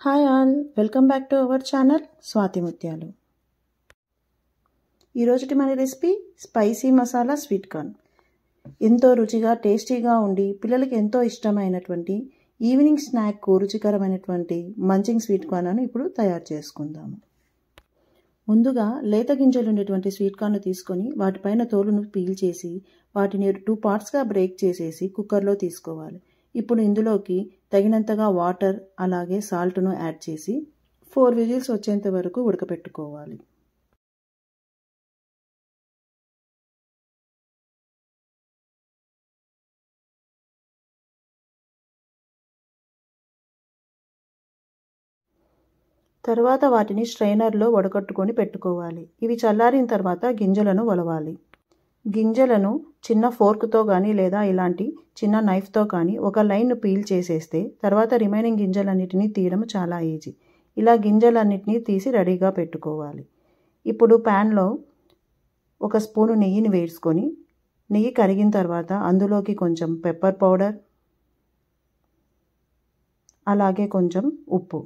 Hi all, welcome back to our channel Swathi Muthyalu. ఈరోజుటి మన recipe spicy masala sweet corn. ఎంతో రుచిగా టేస్టీగా ఉండి పిల్లలకి ఎంతో ఇష్టమైనటువంటి ఈవినింగ్ స్నాక్ రుచికరమైనటువంటి మంచింగ్ స్వీట్ కార్న్ ఇప్పుడు తయారు చేసుకుందాము. ముందుగా లేత గింజలు ఉండేటువంటి స్వీట్ కార్న్ తీసుకొని వాటిపైన తోలును పీల్ చేసి వాటిని 2 పార్ట్స్గా బ్రేక్ చేసేసి కుక్కర్లో తీసుకోవాలి. ఇప్పుడు ఇందులోకి తగినంతగా వాటర్ అలాగే సాల్ట్ను యాడ్ చేసి 4 విజిల్స్ వచ్చేంత వరకు ఉడకపెట్టుకోవాలి. తర్వాత వాటిని స్ట్రైనర్లో వడకట్టుకొని పెట్టుకోవాలి. ఇవి చల్లారిన తర్వాత గింజలను వలవాలి. గింజలను చిన్న ఫోర్క్తో కానీ లేదా ఇలాంటి చిన్న నైఫ్తో కానీ ఒక లైన్ పీల్ చేసేస్తే తర్వాత రిమైనింగ్ గింజలన్నిటినీ తీయడం చాలా ఈజీ. ఇలా గింజలన్నిటినీ తీసి రెడీగా పెట్టుకోవాలి. ఇప్పుడు ప్యాన్లో 1 స్పూను నెయ్యిని వేసుకొని నెయ్యి కరిగిన తర్వాత అందులోకి కొంచెం పెప్పర్ పౌడర్ అలాగే కొంచెం ఉప్పు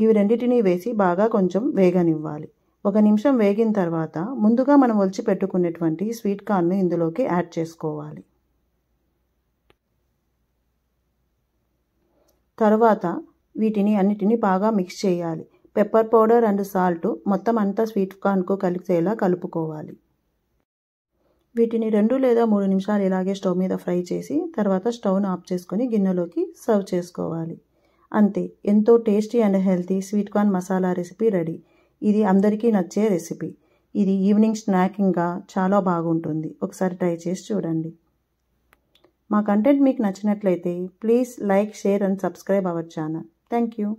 ఇవి రెండింటినీ వేసి బాగా కొంచెం వేగనివ్వాలి. 1 నిమిషం వేగిన తర్వాత ముందుగా మనం ఒలిచి పెట్టుకున్నటువంటి స్వీట్ కార్న్ ఇందులోకి యాడ్ చేసుకోవాలి. తర్వాత వీటిని అన్నిటినీ బాగా మిక్స్ చేయాలి. పెప్పర్ పౌడర్ అండ్ సాల్ట్ మొత్తం అంతా స్వీట్ కార్న్కు కలిసేలా కలుపుకోవాలి. వీటిని 2 లేదా 3 నిమిషాలు ఇలాగే స్టవ్ మీద ఫ్రై చేసి తర్వాత స్టవ్ను ఆఫ్ చేసుకొని గిన్నెలోకి సర్వ్ చేసుకోవాలి. అంతే, ఎంతో tasty and healthy sweet corn masala recipe ready. ఇది అందరికీ నచ్చే రెసిపీ. ఇది ఈవినింగ్ స్నాకింగ్గా చాలా బాగుంటుంది. ఒకసారి ట్రై చేసి చూడండి. మా కంటెంట్ మీకు నచ్చినట్లయితే please like, share and subscribe our channel. Thank you.